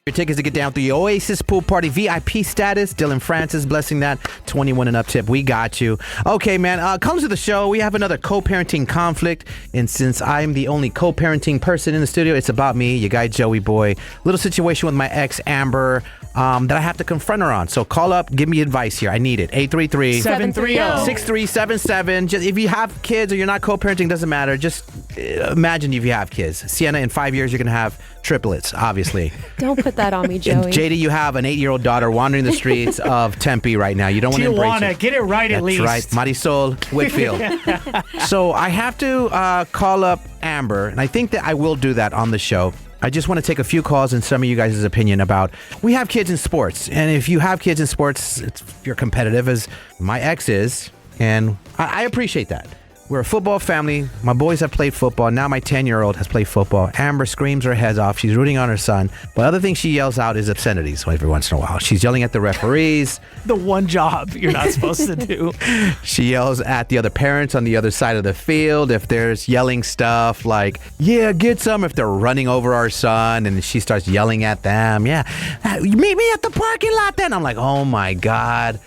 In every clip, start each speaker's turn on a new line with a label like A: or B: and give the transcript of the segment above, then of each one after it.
A: Your tickets to get down to the Oasis Pool Party VIP status. Dylan Francis blessing that. 21 and up tip. We got you. Okay, man. Comes to the show. We have another co-parenting conflict. And since I'm the only co-parenting person in the studio, it's about me, your guy Joey Boy. Little situation with my ex, Amber, that I have to confront her on. So call up. Give me advice here. I need it. 833-730-6377. Just, if you have kids or you're not co-parenting, doesn't matter. Just imagine if you have kids. Sienna, in 5 years, you're going to have triplets, obviously.
B: Don't put that on me, Joey.
A: And JD, you have an 8-year-old daughter wandering the streets of Tempe right now. You don't want to embrace it.
C: Get it right at least.
A: That's right. Marisol Whitfield. So I have to call up Amber, and I think that I will do that on the show. I just want to take a few calls and some of you guys' opinion about, we have kids in sports. And if you have kids in sports, you're competitive as my ex is. And I appreciate that. We're a football family. My boys have played football. Now my 10-year-old has played football. Amber screams her head off. She's rooting on her son. But other thing she yells out is obscenities every once in a while. She's yelling at the referees.
C: The one job you're not supposed to do.
A: She yells at the other parents on the other side of the field. If there's yelling stuff like, yeah, get some. If they're running over our son, and she starts yelling at them. Yeah, meet me at the parking lot then. I'm like, oh my God.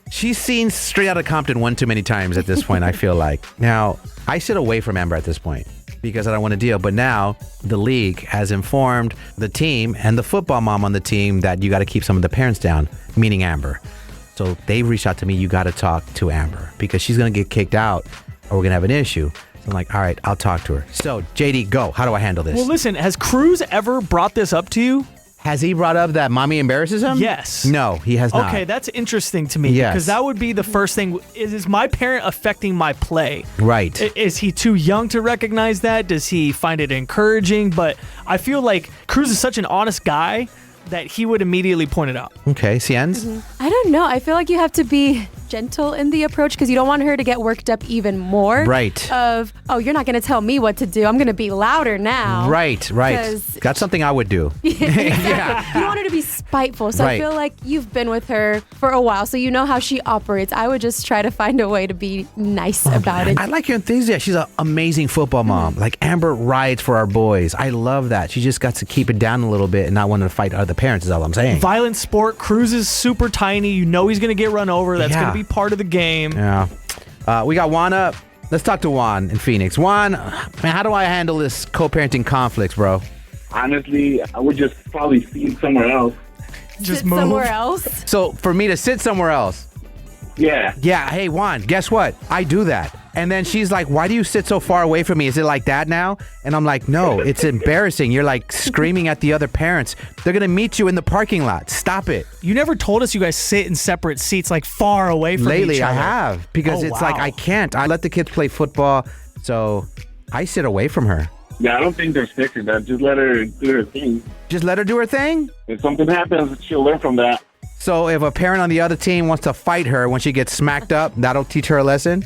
A: She's seen Straight Outta Compton one too many times at this point, I feel like. Now, I sit away from Amber at this point because I don't want to deal. But now the league has informed the team and the football mom on the team that you got to keep some of the parents down, meaning Amber. So they reached out to me, you got to talk to Amber because she's going to get kicked out or we're going to have an issue. So I'm like, all right, I'll talk to her. So, JD, go. How do I handle this?
C: Well, listen, has Cruz ever brought this up to you?
A: Has he brought up that mommy embarrasses him?
C: Yes.
A: No, he has not.
C: Okay, that's interesting to me because that would be the first thing. Is my parent affecting my play?
A: Right.
C: Is he too young to recognize that? Does he find it encouraging? But I feel like Cruz is such an honest guy that he would immediately point it out.
A: Okay, Cienz?
B: I don't know. I feel like you have to be gentle in the approach because you don't want her to get worked up even more.
A: Right.
B: Of, oh, you're not going to tell me what to do. I'm going to be louder now.
A: Right. That's something I would do.
B: Yeah. You want her to be spiteful. So I feel like you've been with her for a while, so you know how she operates. I would just try to find a way to be nice about it.
A: I like your enthusiasm. She's an amazing football mom. Like Amber rides for our boys. I love that. She just got to keep it down a little bit and not want to fight other parents is all I'm saying.
C: Violent sport. Cruz is super tiny. You know he's going to get run over. That's going to be part of the game.
A: Yeah. We got Juan up. Let's talk to Juan in Phoenix. Juan, man, how do I handle this co-parenting conflicts, bro?
D: Honestly, I would just probably sit somewhere else.
C: Just
B: Sit
C: move
B: somewhere else.
A: So for me to sit somewhere else.
D: Yeah.
A: Yeah. Hey, Juan, guess what? I do that. And then she's like, why do you sit so far away from me? Is it like that now? And I'm like, no, it's embarrassing. You're like screaming at the other parents. They're going to meet you in the parking lot. Stop it.
C: You never told us you guys sit in separate seats like far away from each other.
A: Lately, I have. Because it's like, I can't. I let the kids play football. So I sit away from her.
D: Yeah, I don't think they're fixing that. Just let her do her thing.
A: Just let her do her thing?
D: If something happens, she'll learn from that.
A: So if a parent on the other team wants to fight her when she gets smacked up, that'll teach her a lesson?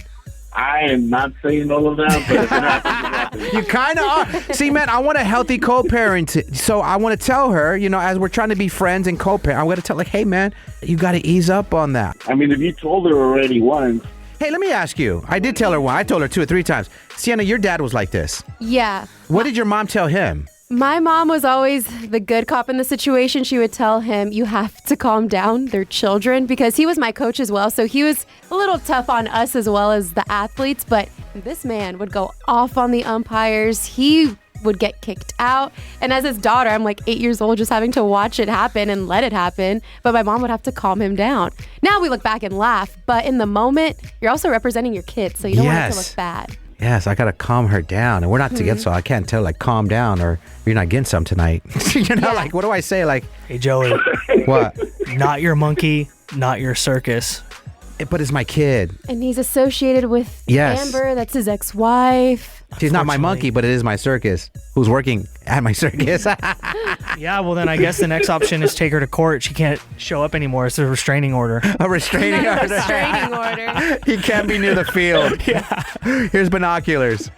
D: I am not saying all of that, but if it happens, it happens.
A: You kind of are. See, man, I want a healthy co-parent. So I want to tell her, you know, as we're trying to be friends and co-parent, I'm going to tell like, hey, man, you got to ease up on that.
D: I mean, if you told her already once.
A: Hey, let me ask you. I did tell her one. I told her 2 or 3 times. Sienna, your dad was like this.
B: Yeah.
A: What did your mom tell him?
B: My mom was always the good cop in the situation. She would tell him, you have to calm down. They're children, because he was my coach as well. So he was a little tough on us as well as the athletes. But this man would go off on the umpires. He would get kicked out. And as his daughter, I'm like 8 years old, just having to watch it happen and let it happen. But my mom would have to calm him down. Now we look back and laugh. But in the moment, you're also representing your kids. So you don't want it to look bad.
A: Yes, I got to calm her down. And we're not together, so I can't tell, like, calm down or you're not getting some tonight. You know, like, what do I say? Like,
C: hey, Joey.
A: What?
C: Not your monkey, not your circus.
A: But it's my kid.
B: And he's associated with Amber. That's his ex-wife.
A: She's not my monkey, but it is my circus. Who's working at my circus?
C: Yeah, well, then I guess the next option is take her to court. She can't show up anymore. It's a restraining order.
A: A restraining order.
B: Restraining order.
A: He can't be near the field.
C: Yeah.
A: Here's binoculars.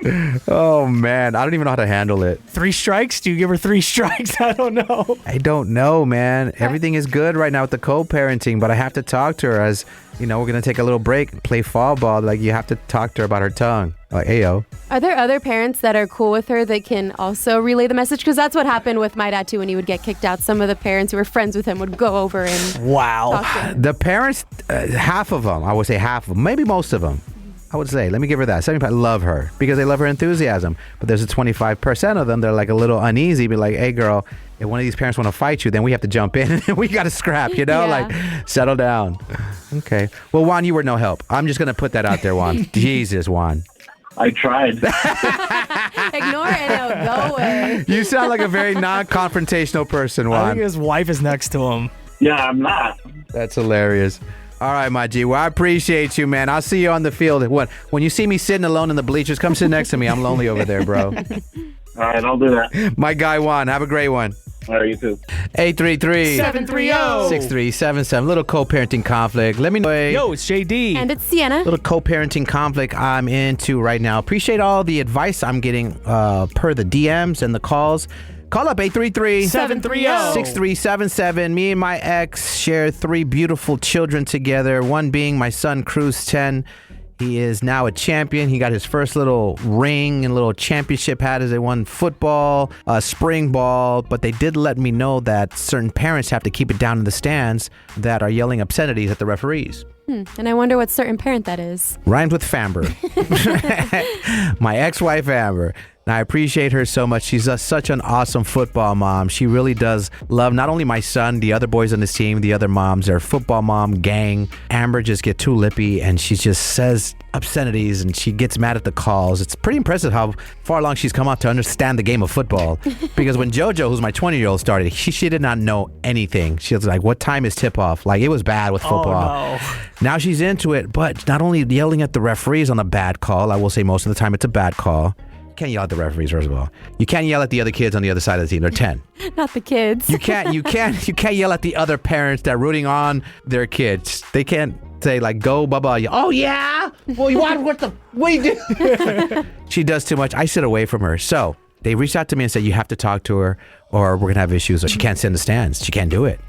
A: Oh, man. I don't even know how to handle it.
C: 3 strikes? Do you give her 3 strikes? I don't know.
A: I don't know, man. Everything is good right now with the co-parenting, but I have to talk to her as, we're going to take a little break, play fall ball. Like, you have to talk to her about her tongue. Like, hey, yo.
B: Are there other parents that are cool with her that can also relay the message? Because that's what happened with my dad, too, when he would get kicked out. Some of the parents who were friends with him would go over and
C: Wow.
B: talk to him.
A: The parents, half of them, I would say half of them, maybe most of them. I would say, let me give her that. 75 love her because they love her enthusiasm. But there's a 25% of them, they're like a little uneasy, be like, hey, girl, if one of these parents want to fight you, then we have to jump in and we got to scrap,
B: Yeah.
A: Like, settle down. Okay. Well, Juan, you were no help. I'm just going to put that out there, Juan. Jesus, Juan.
D: I tried.
B: Ignore it and it'll go away.
A: You sound like a very non-confrontational person,
C: I
A: Juan.
C: think his wife is next to him.
D: Yeah, I'm not.
A: That's hilarious. All right, my G. Well, I appreciate you, man. I'll see you on the field. When you see me sitting alone in the bleachers, come sit next to me. I'm lonely over there, bro.
D: All right, I'll do that.
A: My guy, Juan. Have a great one.
D: All right, you too.
A: 833
C: 730
A: 6377. Little co-parenting conflict. Let me know.
C: Yo, it's JD.
B: And it's Sienna.
A: Little co-parenting conflict I'm into right now. Appreciate all the advice I'm getting per the DMs and the calls. Call up 833
C: 730
A: 6377. Me and my ex share 3 beautiful children together. One being my son, Cruz 10. He is now a champion. He got his first little ring and little championship hat as they won football, spring ball. But they did let me know that certain parents have to keep it down in the stands that are yelling obscenities at the referees.
B: And I wonder what certain parent that is.
A: Rhymes with Famber. My ex-wife, Amber. And I appreciate her so much. She's such an awesome football mom. She really does love not only my son, the other boys on this team, the other moms, their football mom gang. Amber just get too lippy and she just says obscenities and she gets mad at the calls. It's pretty impressive how far along she's come out to understand the game of football. Because when JoJo, who's my 20-year-old, started, she did not know anything. She was like, what time is tip-off? Like, it was bad with football.
C: Oh, no.
A: Now she's into it, but not only yelling at the referees on a bad call, I will say most of the time it's a bad call. You can't yell at the referees, first of all. You can't yell at the other kids on the other side of the team. They're 10.
B: Not the kids.
A: You can't yell at the other parents that are rooting on their kids. They can't say like, go, Bubba. Oh, yeah? Well, what do you do? She does too much. I sit away from her. So they reached out to me and said, you have to talk to her or we're going to have issues. She can't sit in the stands. She can't do it.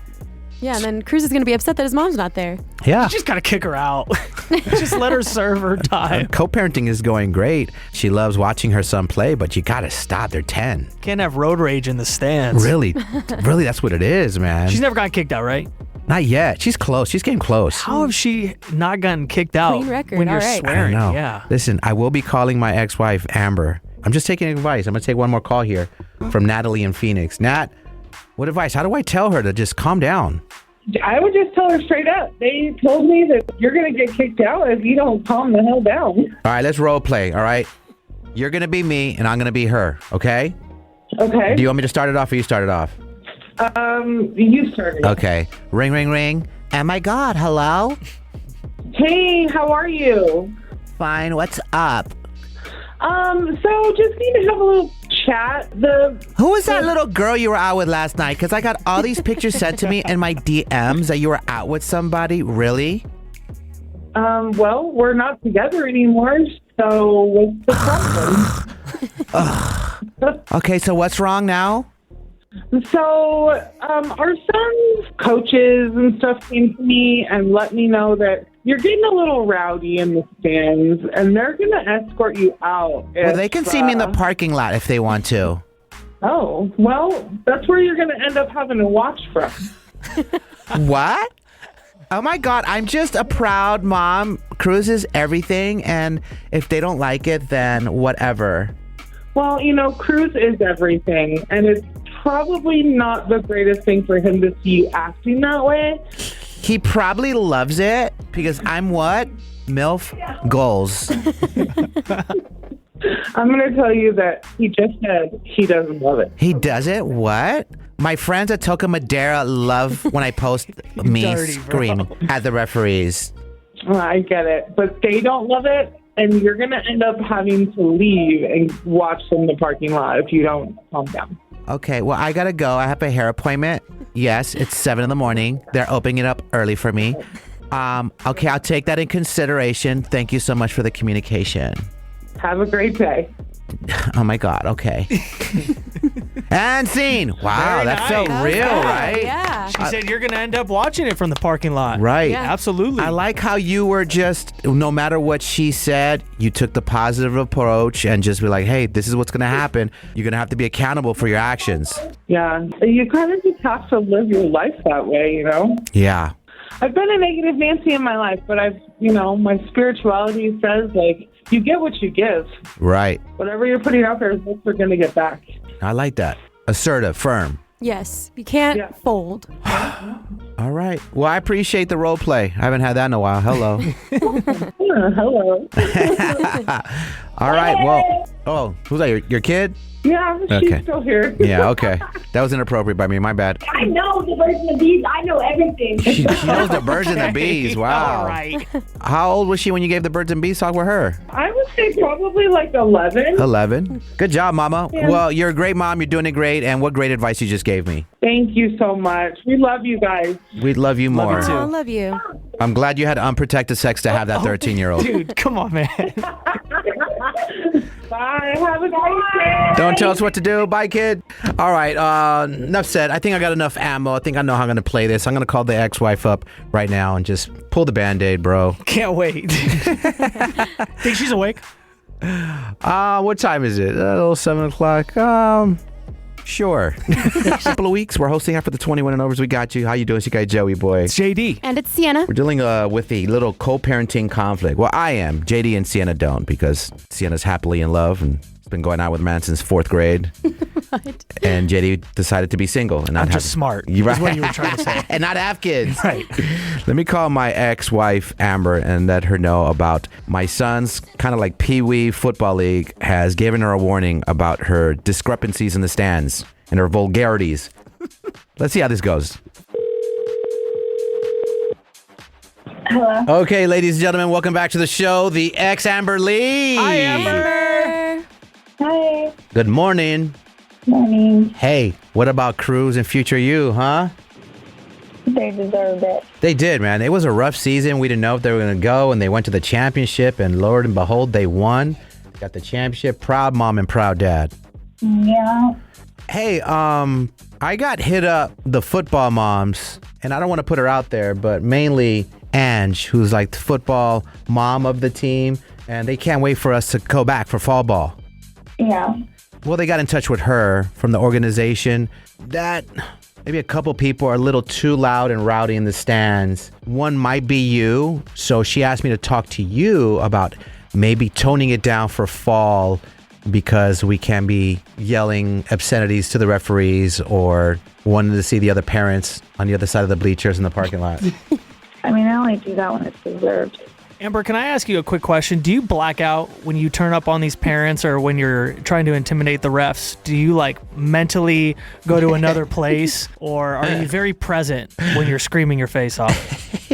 B: Yeah, and then Cruz is going to be upset that his mom's not there.
A: Yeah.
C: You just gotta kick her out. Just let her serve her time.
A: Co-parenting is going great. She loves watching her son play, but you got to stop. They're 10.
C: Can't have road rage in the stands.
A: Really, that's what it is, man.
C: She's never gotten kicked out, right?
A: Not yet. She's close. She's getting close.
C: How have she not gotten kicked out
B: Clean record,
C: when you're
B: all right.
A: I don't
C: swearing?
A: know.
C: Yeah.
A: Listen, I will be calling my ex-wife, Amber. I'm just taking advice. I'm going to take one more call here from Natalie in Phoenix. Nat, what advice? How do I tell her to just calm down?
E: I would just tell her straight up. They told me that you're going to get kicked out if you don't calm the hell down.
A: All right, let's role play, all right? You're going to be me, and I'm going to be her, okay?
E: Okay.
A: Do you want me to start it off, or you start it off?
E: You started.
A: Okay. Ring, ring, ring. Oh, my God. Hello?
E: Hey, how are you?
A: Fine. What's up?
E: So just need to have a little chat.
A: Who was that little girl you were out with last night? Because I got all these pictures sent to me in my DMs that you were out with somebody. Really?
E: Well, we're not together anymore, so what's the problem?
A: Okay, so what's wrong now?
E: So, our son's coaches and stuff came to me and let me know that you're getting a little rowdy in the stands, and they're going to escort you out.
A: Well, they can see me in the parking lot if they want to.
E: Oh, well, that's where you're going to end up having to watch from.
A: What? Oh my God, I'm just a proud mom. Cruz is everything, and if they don't like it, then whatever.
E: Well, Cruz is everything, and it's probably not the greatest thing for him to see you acting that way.
A: He probably loves it because I'm what? MILF goals.
E: I'm going to tell you that he just said he doesn't love it.
A: He does it? What? My friends at Toca Madera love when I post me
C: Dirty, bro.
A: screaming at the referees.
E: Well, I get it, but they don't love it, and you're going to end up having to leave and watch from the parking lot if you don't calm down.
A: Okay, well, I gotta go. I have a hair appointment. Yes, it's 7 a.m. They're opening it up early for me. Okay, I'll take that in consideration. Thank you so much for the communication.
E: Have a great day.
A: Oh my God, okay. And scene. Wow,
C: Very
A: that
C: nice.
A: felt real,
B: Okay,
A: right?
B: Yeah. Yeah.
C: She said you're going to end up watching it from the parking lot.
A: Right.
B: Yeah.
C: Absolutely.
A: I like how you were just, no matter what she said, you took the positive approach and just be like, hey, this is what's going to happen. You're going to have to be accountable for your actions.
E: Yeah. You kind of just have to live your life that way, you know?
A: Yeah.
E: I've been a negative Nancy in my life, but my spirituality says, like, you get what you give.
A: Right.
E: Whatever you're putting out there is what you're going to get back.
A: I like that. Assertive, firm.
B: Yes. You can't fold.
A: All right. Well, I appreciate the role play. I haven't had that in a while. Hello.
E: Hello.
A: All right. Well, who's that? Your kid?
E: Yeah, she's
A: Okay.
E: still here.
A: Yeah, okay. That was inappropriate by me. My bad.
F: I know the birds and the bees. I know everything.
A: She knows the birds and the bees. Wow.
C: All right.
A: How old was she when you gave the birds and bees talk with her?
E: I would say probably like 11.
A: 11. Good job, Mama.
E: Yeah.
A: Well, you're a great mom. You're doing it great. And what great advice you just gave me.
E: Thank you so much. We love you guys.
A: We'd love you more.
C: you too.
B: Oh, I love you.
A: I'm glad you had unprotected sex to have that 13-year-old.
C: Dude, come on, man.
E: Bye. Have a great day.
A: Don't tell us what to do. Bye, kid. All right. Enough said. I think I got enough ammo. I think I know how I'm going to play this. I'm going to call the ex-wife up right now and just pull the Band-Aid, bro.
C: Can't wait. Think she's awake?
A: What time is it? A little 7 o'clock. Sure. A couple of weeks. We're hosting after the 21 and overs. We got you. How you doing? It's your guy, Joey boy.
C: It's JD.
B: And it's Sienna.
A: We're dealing with a little co-parenting conflict. Well, I am. JD and Sienna don't because Sienna's happily in love and been going out with a man since 4th grade.
B: What?
A: And JD decided to be single and not
C: I'm
A: have
C: just smart.
A: You're
C: Is
A: right.
C: what you were trying to say.
A: And not have kids.
C: Right.
A: Let me call my ex-wife Amber and let her know about my son's kind of like Pee-wee Football League has given her a warning about her discrepancies in the stands and her vulgarities. Let's see how this goes.
F: Hello.
A: Okay, ladies and gentlemen, welcome back to the show. The ex Amber Lee.
C: Hi, Amber.
F: Hi.
A: Good morning.
F: Morning.
A: Hey, what about Cruz and future you, huh?
F: They deserve it.
A: They did, man. It was a rough season. We didn't know if they were going to go, and they went to the championship, and Lord and behold, they won. Got the championship. Proud mom and proud dad.
F: Yeah.
A: Hey, I got hit up the football moms, and I don't want to put her out there, but mainly Ange, who's like the football mom of the team, and they can't wait for us to go back for fall ball.
F: Yeah.
A: Well, they got in touch with her from the organization that maybe a couple people are a little too loud and rowdy in the stands. One might be you, so she asked me to talk to you about maybe toning it down for fall because we can't be yelling obscenities to the referees or wanting to see the other parents on the other side of the bleachers in the parking lot.
F: I mean, I only do that when it's deserved.
C: Amber, can I ask you a quick question? Do you black out when you turn up on these parents or when you're trying to intimidate the refs? Do you like mentally go to another place or are you very present when you're screaming your face off?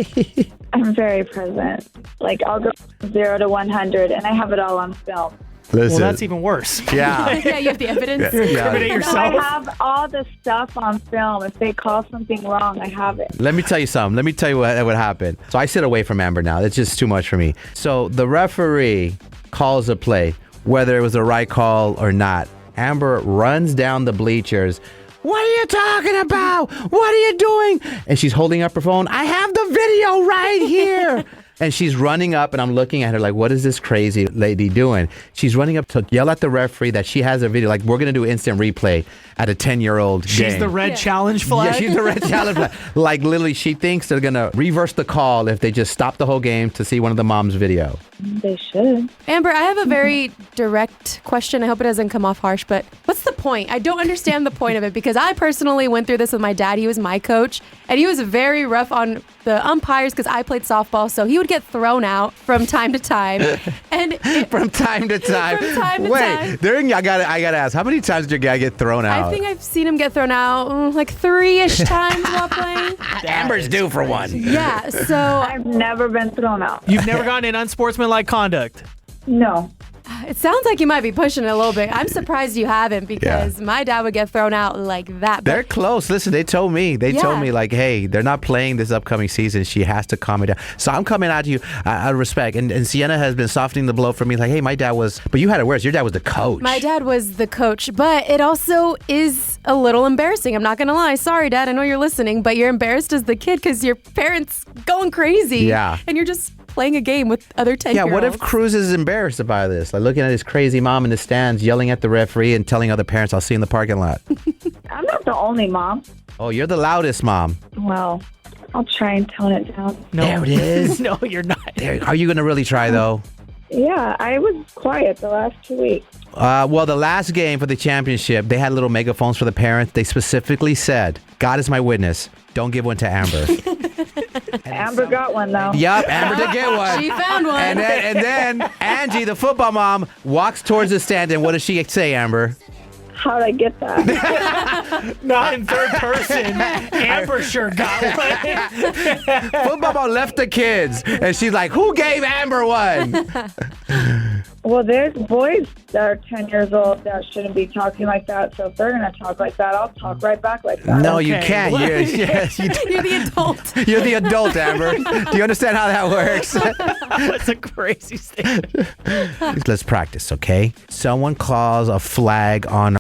F: I'm very present. Like, I'll go from 0 to 100, and I have it all on film.
A: Listen.
C: Well, that's even worse.
A: Yeah.
B: Yeah, you have the evidence.
C: Incriminate
F: No,
C: yourself.
F: I have all the stuff on film. If they call something wrong, I have it.
A: Let me tell you something. Let me tell you what happened. So I sit away from Amber now. It's just too much for me. So the referee calls a play, whether it was the right call or not. Amber runs down the bleachers. What are you talking about? What are you doing? And she's holding up her phone. I have the video right here. And she's running up, and I'm looking at her like, what is this crazy lady doing? She's running up to yell at the referee that she has a video. Like, we're going to do instant replay at a 10-year-old game.
C: She's the red challenge flag.
A: Yeah, she's the red challenge flag. Like, literally, she thinks they're going to reverse the call if they just stop the whole game to see one of the mom's video.
F: They should.
B: Amber, I have a very direct question. I hope it doesn't come off harsh, but what's the point? I don't understand the point of it because I personally went through this with my dad. He was my coach, and he was very rough on the umpires because I played softball, so he would get thrown out from time to time. And
A: From time to time.
B: From time to
A: Wait,
B: time.
A: I gotta ask, how many times did your guy get thrown out?
B: I think I've seen him get thrown out like 3-ish times while playing.
A: Amber's due for one.
B: Yeah, so
F: I've never been thrown out.
C: You've never gotten in unsportsmanlike conduct.
F: No.
B: it sounds like you might be pushing it a little bit. I'm surprised you haven't because my dad would get thrown out like that.
A: They're close. Listen, they told me. They told me, like, hey, they're not playing this upcoming season. She has to calm it down. So I'm coming at you out of respect. And Sienna has been softening the blow for me. Like, hey, my dad was, but you had it worse. Your dad was the coach.
B: My dad was the coach, but it also is a little embarrassing. I'm not going to lie. Sorry, Dad. I know you're listening, but you're embarrassed as the kid because your parents going crazy.
A: Yeah.
B: And you're just playing a game with other 10-year-olds.
A: Yeah, what if Cruz is embarrassed by this? Like looking at his crazy mom in the stands, yelling at the referee and telling other parents, I'll see you in the parking lot.
F: I'm not the only mom.
A: Oh, you're the loudest mom.
F: Well, I'll try and tone it down.
C: No.
A: There it is.
C: No, you're not.
A: Are you going to really try, though?
F: Yeah, I was quiet the last 2 weeks.
A: Well, the last game for the championship, they had little megaphones for the parents. They specifically said, God is my witness. Don't give one to Amber.
F: Amber got one, though.
A: Yup, Amber did get one.
B: She found one.
A: And then Angie, the football mom, walks towards the stand. And what does she say, Amber?
F: How'd I get that?
C: Not in third person. Amber sure got one.
A: Football mom left the kids. And she's like, who gave Amber one?
F: Well, there's boys that are 10 years old that shouldn't be talking like that. So if they're going to talk like that, I'll talk right back like that.
A: No, you
C: Okay.
A: can't. You're
B: You're the adult.
A: you're the adult, Amber. Do you understand how that works?
C: That's a crazy statement.
A: Let's practice, okay? Someone calls a flag on